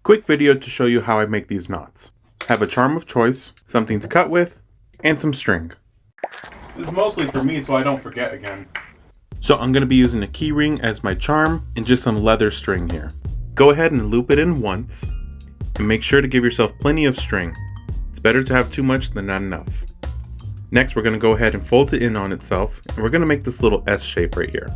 Quick video to show you how I make these knots. Have a charm of choice, something to cut with, and some string. This is mostly for me so I don't forget again. So I'm going to be using a key ring as my charm and just some leather string here. Go ahead and loop it in once and make sure to give yourself plenty of string. It's better to have too much than not enough. Next we're going to go ahead and fold it in on itself and we're going to make this little S shape right here.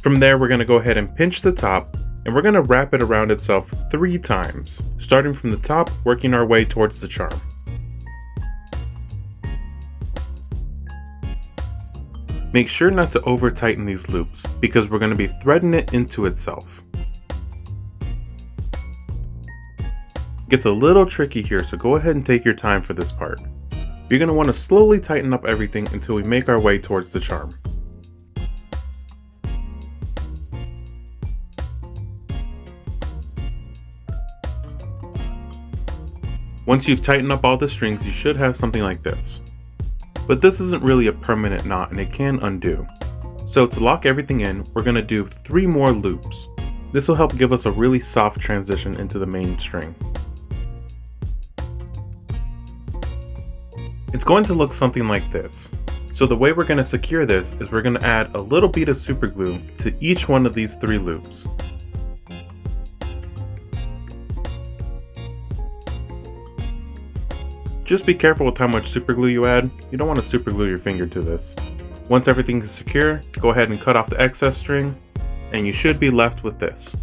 From there we're going to go ahead and pinch the top and we're going to wrap it around itself 3 times, starting from the top, working our way towards the charm. Make sure not to over tighten these loops because we're going to be threading it into itself. It gets a little tricky here, so go ahead and take your time for this part. You're going to want to slowly tighten up everything until we make our way towards the charm. Once you've tightened up all the strings, you should have something like this. But this isn't really a permanent knot and it can undo. So to lock everything in, we're going to do 3 more loops. This will help give us a really soft transition into the main string. It's going to look something like this. So the way we're going to secure this is we're going to add a little bit of super glue to each one of these 3 loops. Just be careful with how much super glue you add. You don't want to super glue your finger to this. Once everything is secure, go ahead and cut off the excess string, and you should be left with this.